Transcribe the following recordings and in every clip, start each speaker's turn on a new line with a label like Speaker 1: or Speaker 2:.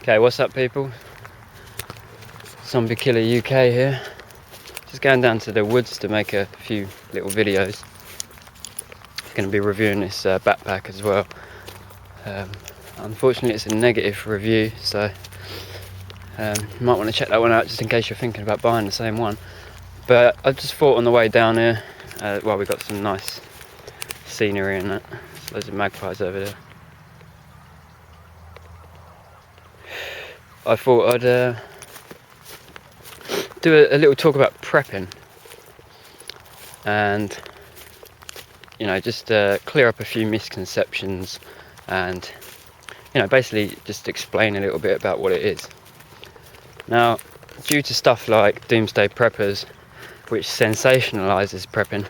Speaker 1: Okay, what's up people? Zombie Killer UK here. Just going down to the woods to make a few little videos. Going to be reviewing this backpack as well. Unfortunately it's a negative review, so you might want to check that one out just in case you're thinking about buying the same one. But I just thought on the way down here, well, we've got some nice scenery and that. There's loads of magpies over there. I thought I'd do a little talk about prepping and just clear up a few misconceptions and basically just explain a little bit about what it is. Now, due to stuff like doomsday preppers, which sensationalizes prepping,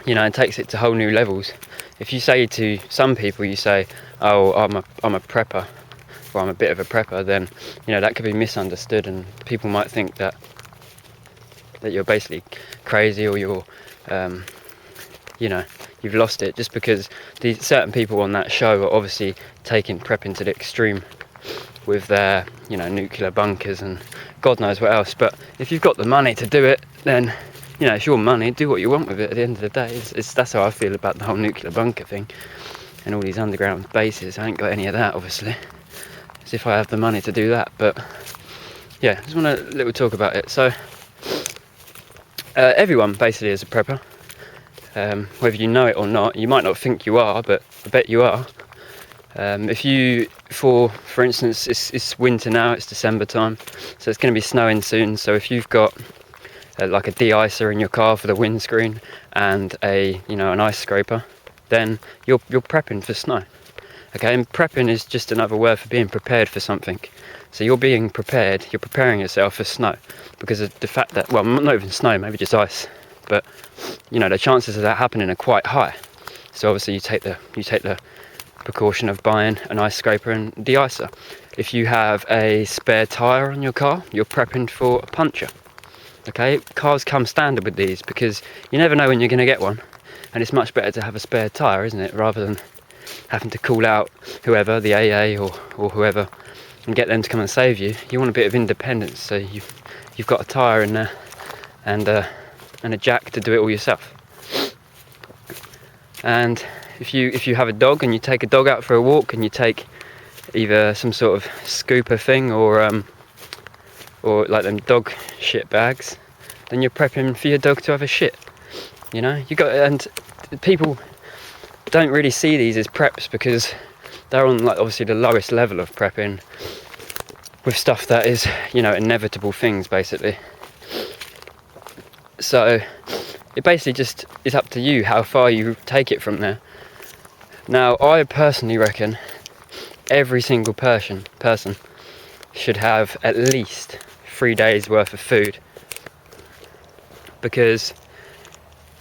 Speaker 1: and takes it to whole new levels. If you say to some people, you say, oh, I'm a prepper, or I'm a bit of a prepper, then that could be misunderstood and people might think that you're basically crazy, or you're you've lost it, just because these certain people on that show are obviously taking prepping to the extreme with their nuclear bunkers and God knows what else. But if you've got the money to do it, then it's your money, do what you want with it. At the end of the day, that's how I feel about the whole nuclear bunker thing and all these underground bases. I ain't got any of that, obviously, as if I have the money to do that. But yeah, just want a little talk about it. So everyone basically is a prepper, whether you know it or not. You might not think you are, but I bet you are. If you, for instance, it's winter now, it's December time, so it's going to be snowing soon. So if you've got like a de-icer in your car for the windscreen and an ice scraper, then you're prepping for snow. Okay, and prepping is just another word for being prepared for something. So you're being prepared, you're preparing yourself for snow, because of the fact that, well, not even snow, maybe just ice, but the chances of that happening are quite high. So obviously you take the precaution of buying an ice scraper and de-icer. If you have a spare tyre on your car, you're prepping for a puncture. Okay, cars come standard with these because you never know when you're going to get one, and it's much better to have a spare tyre, isn't it, rather than having to call out whoever, the AA or whoever, and get them to come and save you. You want a bit of independence, so you've got a tyre in there and a jack to do it all yourself. And if you have a dog and you take a dog out for a walk and you take either some sort of scooper thing or like them dog shit bags, then you're prepping for your dog to have a shit. And people don't really see these as preps because they're on, like, obviously the lowest level of prepping with stuff that is inevitable things, basically. So it basically just is up to you how far you take it from there. Now, I personally reckon every single person should have at least 3 days worth of food, because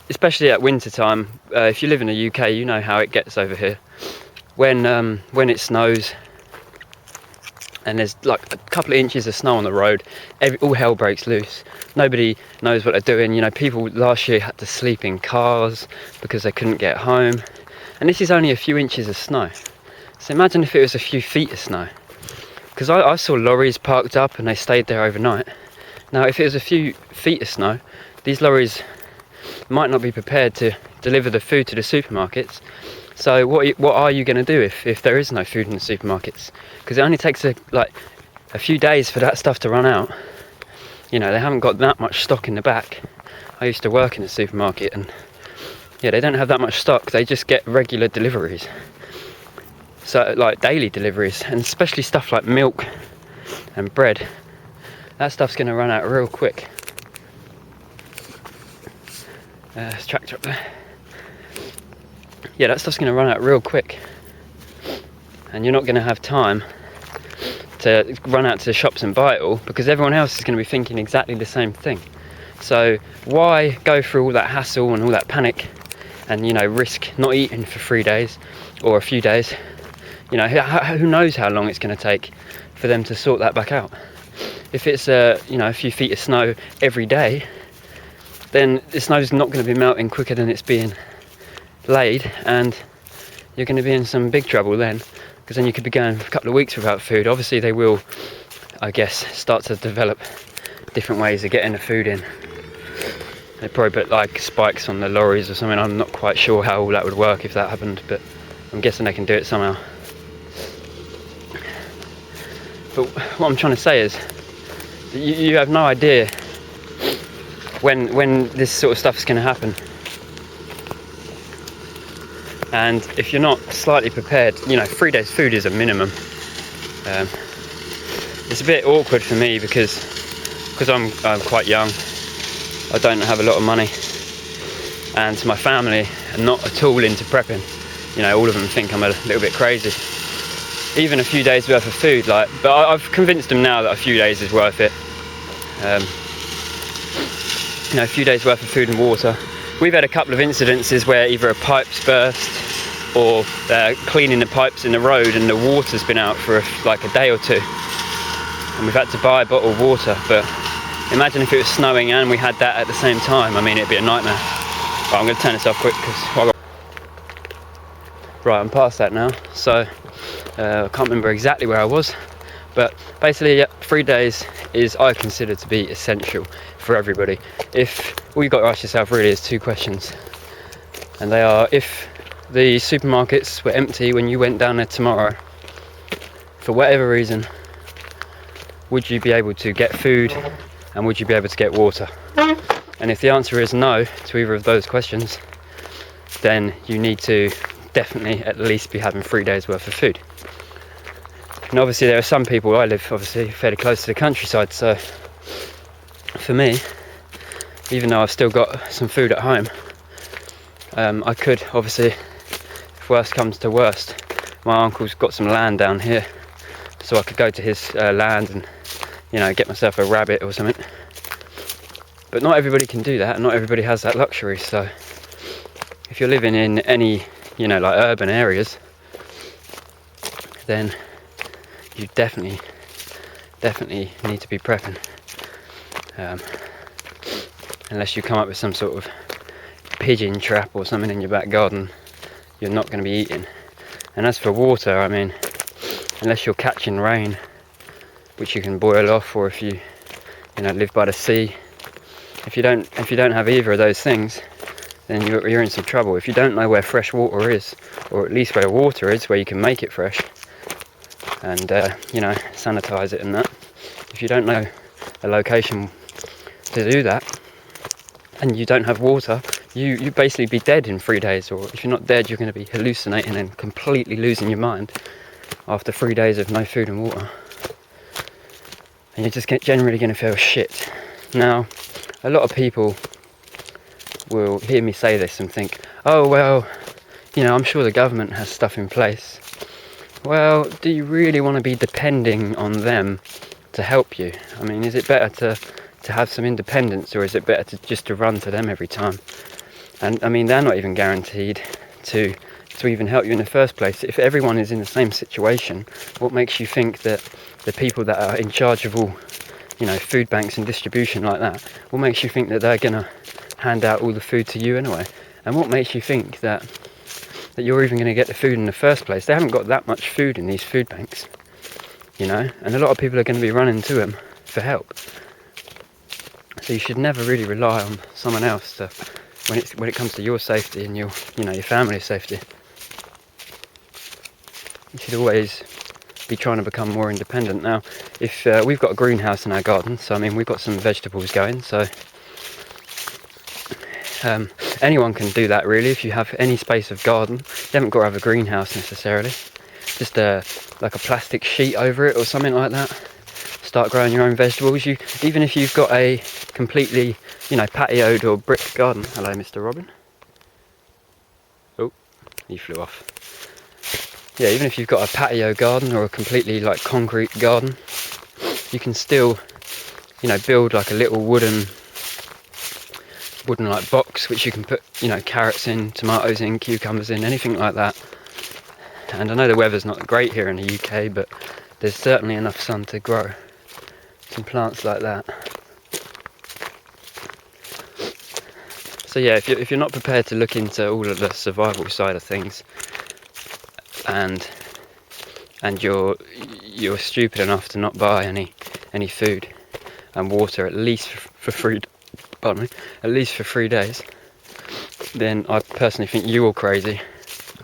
Speaker 1: especially at winter time, if you live in the UK, you know how it gets over here. When it snows and there's like a couple of inches of snow on the road, all hell breaks loose. Nobody knows what they're doing. People last year had to sleep in cars because they couldn't get home, and this is only a few inches of snow. So imagine if it was a few feet of snow, because I saw lorries parked up and they stayed there overnight. Now if it was a few feet of snow, these lorries might not be prepared to deliver the food to the supermarkets. So what are you going to do if there is no food in the supermarkets? Because it only takes a few days for that stuff to run out. They haven't got that much stock in the back. I used to work in a supermarket, and yeah, they don't have that much stock. They just get regular deliveries, so like daily deliveries, and especially stuff like milk and bread. That stuff's going to run out real quick. There's a tractor up there. Yeah, that stuff's going to run out real quick, and you're not going to have time to run out to the shops and buy it all, because everyone else is going to be thinking exactly the same thing. So why go through all that hassle and all that panic and risk not eating for 3 days or a few days? Who knows how long it's going to take for them to sort that back out. If it's a few feet of snow every day, then the snow's not going to be melting quicker than it's being laid, and you're going to be in some big trouble then. because then you could be going for a couple of weeks without food. Obviously they will, I guess, start to develop different ways of getting the food in. They probably put like spikes on the lorries or something. I'm not quite sure how all that would work if that happened, but I'm guessing they can do it somehow. But what I'm trying to say is that you have no idea when this sort of stuff is going to happen. And if you're not slightly prepared, 3 days food is a minimum. It's a bit awkward for me because I'm quite young. I don't have a lot of money, and my family are not at all into prepping. All of them think I'm a little bit crazy. Even a few days worth of food, but I've convinced them now that a few days is worth it. A few days worth of food and water. We've had a couple of incidences where either a pipe's burst or cleaning the pipes in the road and the water's been out for like a day or two, and we've had to buy a bottle of water. But imagine if it was snowing and we had that at the same time. I mean, it'd be a nightmare. Right, I'm going to turn this off quick because right, I'm past that now, so I can't remember exactly where I was, but basically 3 days is, I consider, to be essential for everybody. If all you've got to ask yourself really is 2 questions, and they are: if the supermarkets were empty when you went down there tomorrow, for whatever reason, would you be able to get food and would you be able to get water? And if the answer is no to either of those questions, then you need to definitely at least be having 3 days worth of food. And obviously there are some people, I live obviously fairly close to the countryside, so for me, even though I've still got some food at home, I could obviously, if worst comes to worst, my uncle's got some land down here, so I could go to his land and get myself a rabbit or something. But not everybody can do that, and not everybody has that luxury. So if you're living in any like urban areas, then you definitely need to be prepping, unless you come up with some sort of pigeon trap or something in your back garden, you're not going to be eating. And as for water, I mean, unless you're catching rain, which you can boil off, or if you live by the sea, if you don't have either of those things, then you're in some trouble. If you don't know where fresh water is, or at least where water is, where you can make it fresh and sanitize it and that, if you don't know a location to do that and you don't have water, you basically be dead in 3 days. Or if you're not dead, you're going to be hallucinating and completely losing your mind after 3 days of no food and water, and you're just generally going to feel shit. Now, a lot of people will hear me say this and think, oh well, I'm sure the government has stuff in place. Well, do you really want to be depending on them to help you? I mean, is it better to have some independence, or is it better to run to them every time? And I mean, they're not even guaranteed to even help you in the first place. If everyone is in the same situation, what makes you think that the people that are in charge of all food banks and distribution like that, what makes you think that they're gonna hand out all the food to you anyway? And what makes you think that you're even going to get the food in the first place? They haven't got that much food in these food banks, and a lot of people are going to be running to them for help. So you should never really rely on someone else when it comes to your safety and your family's safety. You should always be trying to become more independent. Now, if we've got a greenhouse in our garden, so I mean, we've got some vegetables going, so anyone can do that really. If you have any space of garden, you haven't got to have a greenhouse necessarily, just like a plastic sheet over it or something like that. Start growing your own vegetables. Even if you've got a completely patioed or brick garden. Hello, Mr. Robin. Oh, he flew off. Yeah, even if you've got a patio garden or a completely like concrete garden, you can still build like a little wooden like box which you can put carrots in, tomatoes in, cucumbers in, anything like that. And I know the weather's not great here in the UK, but there's certainly enough sun to grow some plants like that. So yeah, if you're not prepared to look into all of the survival side of things and and you're stupid enough to not buy any food and water at least for 3 days, then I personally think you're crazy.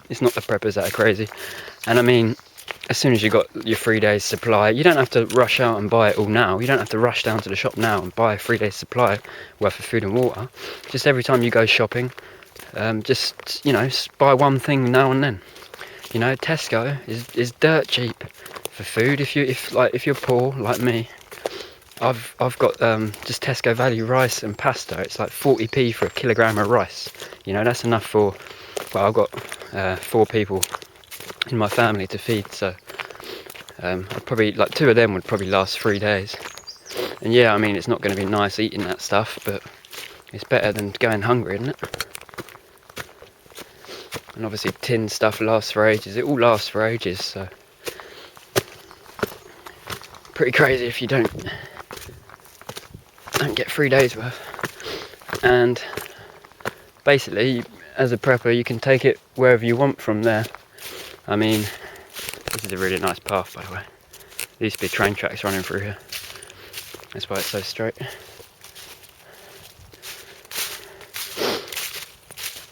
Speaker 1: It's not the preppers that are crazy. And I mean, as soon as you got your 3 days supply, you don't have to rush out and buy it all now. You don't have to rush down to the shop now and buy a 3 days supply worth of food and water. Just every time you go shopping, just, you know, buy one thing now and then. You know, Tesco is dirt cheap for food. If you're poor like me, I've got just Tesco value rice and pasta. It's like 40p for a kilogram of rice. You know, that's enough for, well, I've got 4 people in my family to feed, so I'd probably, like, 2 of them would probably last 3 days. And yeah, I mean, it's not going to be nice eating that stuff, but it's better than going hungry, isn't it? And obviously tin stuff lasts for ages. It all lasts for ages, so pretty crazy if you don't get 3 days worth. And basically, as a prepper, you can take it wherever you want from there. I mean, this is a really nice path, by the way. There used to be train tracks running through here. That's why it's so straight.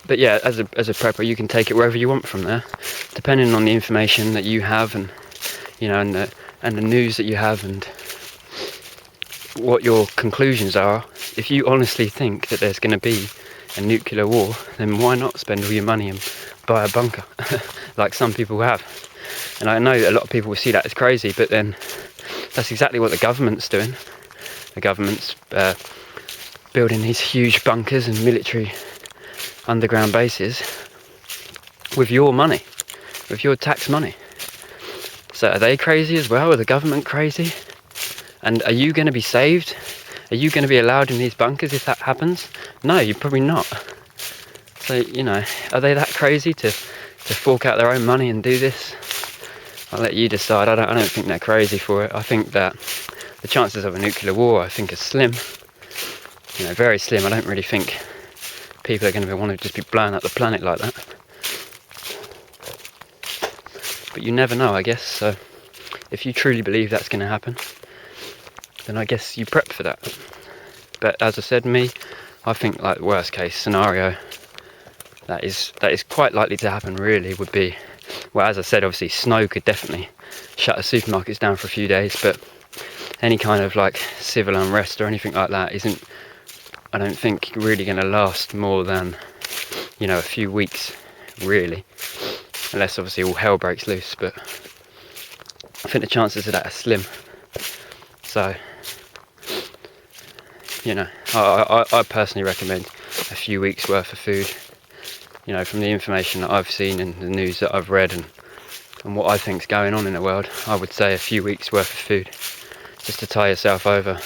Speaker 1: But yeah, as a prepper, you can take it wherever you want from there, depending on the information that you have, and you know, and the news that you have, and what your conclusions are. If you honestly think that there's going to be a nuclear war, then why not spend all your money and buy a bunker, like some people have? And I know a lot of people will see that as crazy, but then that's exactly what the government's doing. The government's building these huge bunkers and military underground bases with your money, with your tax money. So are they crazy as well? Are the government crazy? And are you going to be saved? Are you going to be allowed in these bunkers if that happens? No, you're probably not. So, you know, are they that crazy to fork out their own money and do this? I'll let you decide. I don't think they're crazy for it. I think that the chances of a nuclear war, I think, are slim. You know, very slim. I don't really think people are going to want to just be blowing up the planet like that. But you never know, I guess. So if you truly believe that's going to happen, then I guess you prep for that. But as I said, I think, like, worst case scenario that is quite likely to happen really would be, well, as I said, obviously snow could definitely shut the supermarkets down for a few days, but any kind of like civil unrest or anything like that isn't, I don't think, really going to last more than, you know, a few weeks really, unless obviously all hell breaks loose. But I think the chances of that are slim. So, you know, I personally recommend a few weeks worth of food. You know, from the information that I've seen and the news that I've read and what I think's going on in the world, I would say a few weeks worth of food, just to tie yourself over.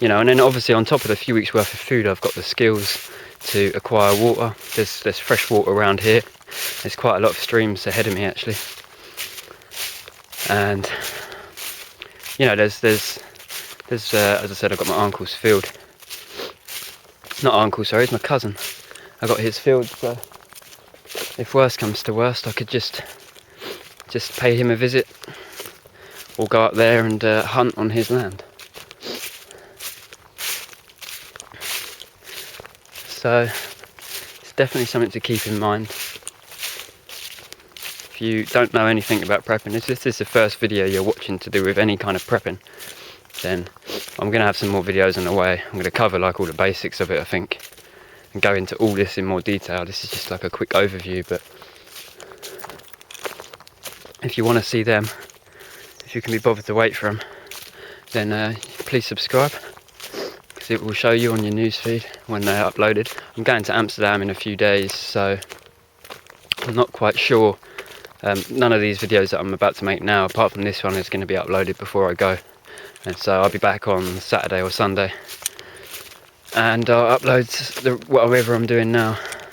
Speaker 1: You know, and then obviously on top of the few weeks worth of food, I've got the skills to acquire water. There's fresh water around here. There's quite a lot of streams ahead of me actually. And you know, there's as I said, I've got my uncle's field. Not uncle, sorry, it's my cousin. I got his field, so if worst comes to worst, I could just pay him a visit or go up there and hunt on his land. So it's definitely something to keep in mind. If you don't know anything about prepping, if this is the first video you're watching to do with any kind of prepping, then I'm going to have some more videos on the way. I'm going to cover like all the basics of it, I think, and go into all this in more detail. This is just like a quick overview, but if you want to see them, if you can be bothered to wait for them, then please subscribe, because it will show you on your newsfeed when they're uploaded. I'm going to Amsterdam in a few days, so I'm not quite sure. None of these videos that I'm about to make now, apart from this one, is going to be uploaded before I go. And so I'll be back on Saturday or Sunday, and I'll upload whatever I'm doing now